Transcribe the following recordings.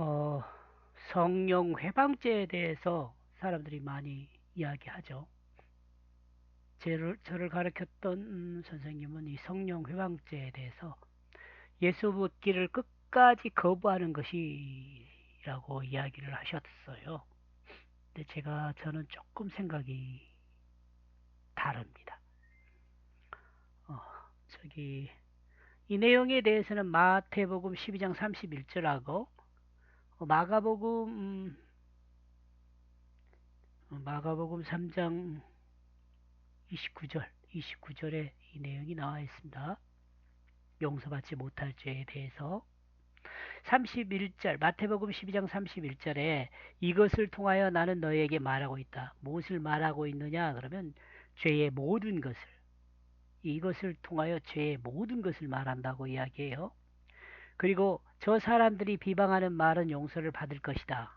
어, 성령 회방죄에 대해서 사람들이 많이 이야기하죠. 저를 가르쳤던 선생님은 이 성령 회방죄에 대해서 예수 믿기를 끝까지 거부하는 것이라고 이야기를 하셨어요. 근데 저는 조금 생각이 다릅니다. 어, 저기, 이 내용에 대해서는 마태복음 12장 31절하고 마가복음 3장 29절에 이 내용이 나와 있습니다. 용서받지 못할 죄에 대해서 31절 마태복음 12장 31절에 이것을 통하여 나는 너에게 말하고 있다. 무엇을 말하고 있느냐? 그러면 죄의 모든 것을 이것을 통하여 죄의 모든 것을 말한다고 이야기해요. 그리고 저 사람들이 비방하는 말은 용서를 받을 것이다.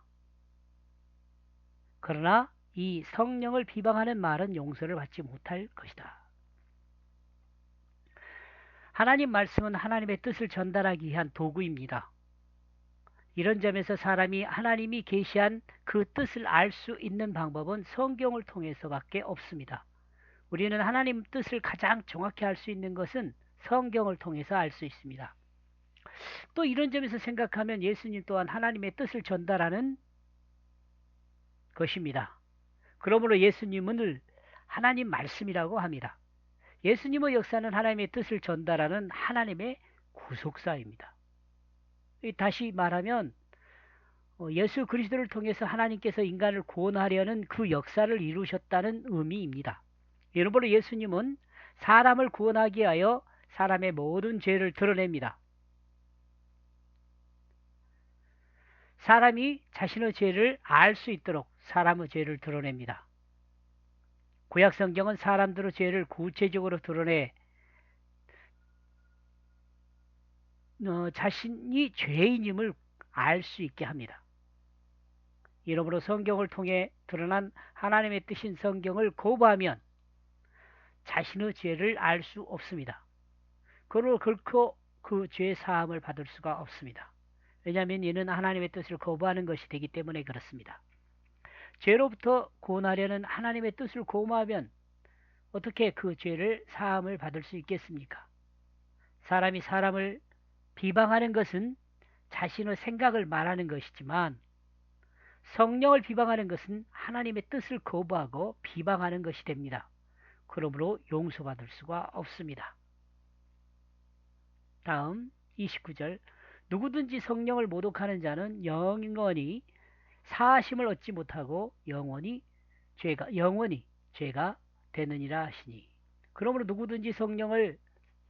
그러나 이 성령을 비방하는 말은 용서를 받지 못할 것이다. 하나님 말씀은 하나님의 뜻을 전달하기 위한 도구입니다. 이런 점에서 사람이 하나님이 계시한 그 뜻을 알 수 있는 방법은 성경을 통해서밖에 없습니다. 우리는 하나님 뜻을 가장 정확히 알 수 있는 것은 성경을 통해서 알 수 있습니다. 또 이런 점에서 생각하면 예수님 또한 하나님의 뜻을 전달하는 것입니다. 그러므로 예수님을 하나님 말씀이라고 합니다. 예수님의 역사는 하나님의 뜻을 전달하는 하나님의 구속사입니다. 다시 말하면 예수 그리스도를 통해서 하나님께서 인간을 구원하려는 그 역사를 이루셨다는 의미입니다. 여러분, 예수님은 사람을 구원하기 위하여 사람의 모든 죄를 드러냅니다. 사람이 자신의 죄를 알 수 있도록 사람의 죄를 드러냅니다. 구약 성경은 사람들의 죄를 구체적으로 드러내 자신이 죄인임을 알 수 있게 합니다. 이러므로 성경을 통해 드러난 하나님의 뜻인 성경을 거부하면 자신의 죄를 알 수 없습니다. 그러므로 결코 그 죄 사함을 받을 수가 없습니다. 왜냐하면 이는 하나님의 뜻을 거부하는 것이 되기 때문에 그렇습니다. 죄로부터 구원하려는 하나님의 뜻을 거부하면 어떻게 그 죄를 사함을 받을 수 있겠습니까? 사람이 사람을 비방하는 것은 자신의 생각을 말하는 것이지만 성령을 비방하는 것은 하나님의 뜻을 거부하고 비방하는 것이 됩니다. 그러므로 용서받을 수가 없습니다. 다음 29절 누구든지 성령을 모독하는 자는 영원히 사하심을 얻지 못하고 영원히 죄가 되느니라 하시니. 그러므로 누구든지 성령을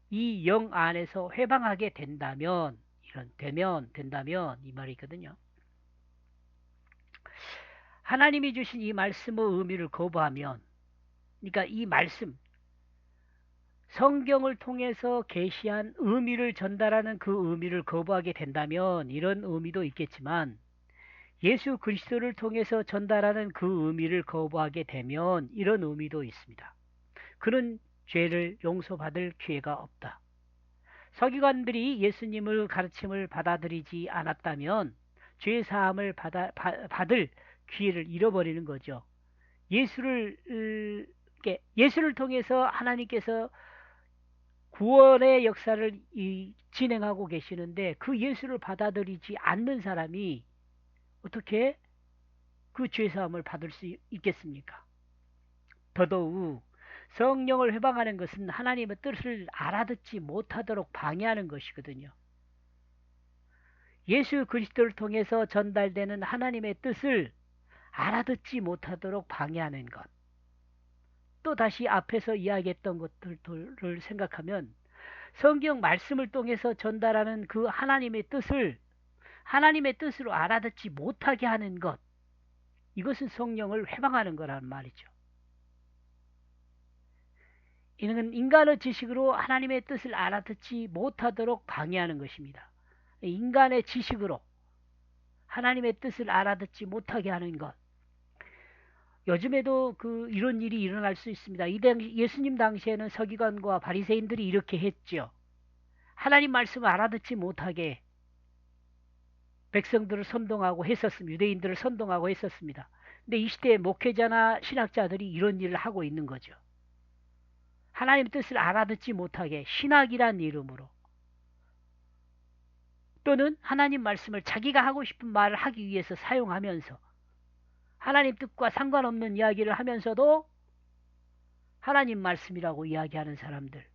이 영 안에서 회방하게 된다면 된다면 이 말이거든요. 하나님이 주신 이 말씀의 의미를 거부하면, 그러니까 이 말씀 성경을 통해서 계시한 의미를 전달하는 그 의미를 거부하게 된다면 이런 의미도 있겠지만 예수 그리스도를 통해서 전달하는 그 의미를 거부하게 되면 이런 의미도 있습니다. 그는 죄를 용서받을 기회가 없다. 서기관들이 예수님의 가르침을 받아들이지 않았다면 죄 사함을 받을 기회를 잃어버리는 거죠. 예수를 통해서 하나님께서 구원의 역사를 진행하고 계시는데 그 예수를 받아들이지 않는 사람이 어떻게 그 죄사함을 받을 수 있겠습니까? 더더욱 성령을 회방하는 것은 하나님의 뜻을 알아듣지 못하도록 방해하는 것이거든요. 예수 그리스도를 통해서 전달되는 하나님의 뜻을 알아듣지 못하도록 방해하는 것. 또 다시 앞에서 이야기했던 것들을 생각하면 성경 말씀을 통해서 전달하는 그 하나님의 뜻으로 알아듣지 못하게 하는 것. 이것은 성령을 회방하는 거란 말이죠. 이는 인간의 지식으로 하나님의 뜻을 알아듣지 못하도록 방해하는 것입니다. 인간의 지식으로 하나님의 뜻을 알아듣지 못하게 하는 것. 요즘에도 이런 일이 일어날 수 있습니다. 예수님 당시에는 서기관과 바리새인들이 이렇게 했죠. 하나님 말씀을 알아듣지 못하게 백성들을 선동하고 했었습니다. 유대인들을 선동하고 했었습니다. 근데 이 시대의 목회자나 신학자들이 이런 일을 하고 있는 거죠. 하나님 뜻을 알아듣지 못하게 신학이란 이름으로 또는 하나님 말씀을 자기가 하고 싶은 말을 하기 위해서 사용하면서 하나님 뜻과 상관없는 이야기를 하면서도 하나님 말씀이라고 이야기하는 사람들.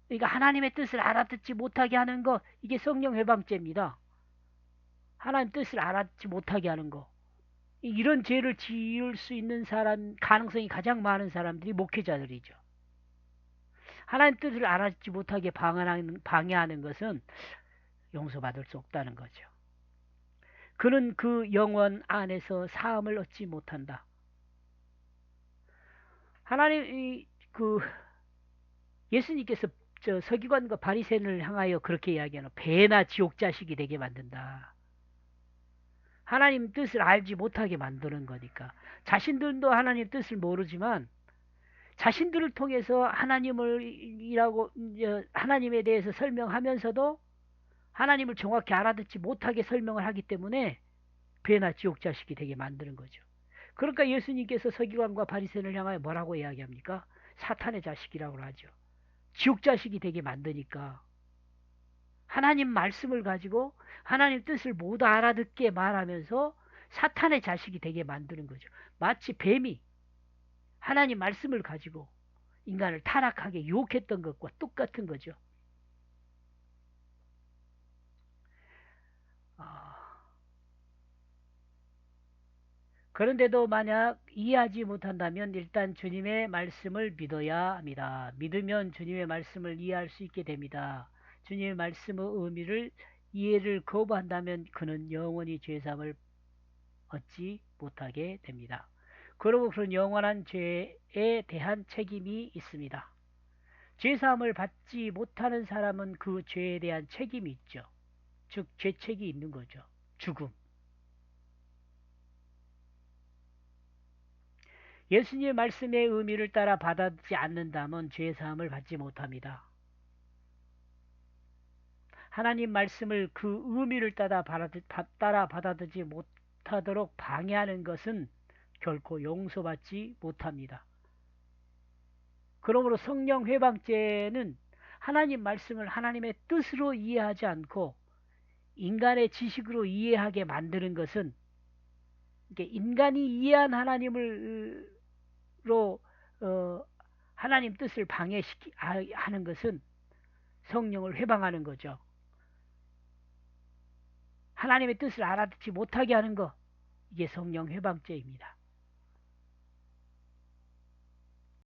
그러니까 하나님의 뜻을 알아듣지 못하게 하는 거, 이게 성령 회방죄입니다. 하나님 뜻을 알아듣지 못하게 하는 거. 이런 죄를 지을 수 있는 사람, 가능성이 가장 많은 사람들이 목회자들이죠. 하나님 뜻을 알아듣지 못하게 방해하는 것은 용서받을 수 없다는 거죠. 그는 그 영혼 안에서 사함을 얻지 못한다. 하나님, 예수님께서 저 서기관과 바리새인을 향하여 그렇게 이야기하는 배나 지옥 자식이 되게 만든다. 하나님 뜻을 알지 못하게 만드는 거니까. 자신들도 하나님 뜻을 모르지만 자신들을 통해서 하나님에 대해서 설명하면서도 하나님을 정확히 알아듣지 못하게 설명을 하기 때문에 배나 지옥 자식이 되게 만드는 거죠. 그러니까 예수님께서 서기관과 바리새인을 향하여 뭐라고 이야기합니까? 사탄의 자식이라고 하죠. 지옥 자식이 되게 만드니까 하나님 말씀을 가지고 하나님 뜻을 못 알아듣게 말하면서 사탄의 자식이 되게 만드는 거죠. 마치 뱀이 하나님 말씀을 가지고 인간을 타락하게 유혹했던 것과 똑같은 거죠. 그런데도 만약 이해하지 못한다면 일단 주님의 말씀을 믿어야 합니다. 믿으면 주님의 말씀을 이해할 수 있게 됩니다. 주님의 말씀의 의미를 이해를 거부한다면 그는 영원히 죄사함을 얻지 못하게 됩니다. 그리고 그런 영원한 죄에 대한 책임이 있습니다. 죄사함을 받지 못하는 사람은 그 죄에 대한 책임이 있죠. 즉 죄책이 있는 거죠. 죽음. 예수님의 말씀의 의미를 따라 받아들이지 않는다면 죄사함을 받지 못합니다. 하나님 말씀을 그 의미를 따라 받아들이지 못하도록 방해하는 것은 결코 용서받지 못합니다. 그러므로 성령 회방죄는 하나님 말씀을 하나님의 뜻으로 이해하지 않고 인간의 지식으로 이해하게 만드는 것은 인간이 이해한 하나님으로 하나님 뜻을 방해하는 것은 성령을 회방하는 거죠. 하나님의 뜻을 알아듣지 못하게 하는 것, 이게 성령 회방죄입니다.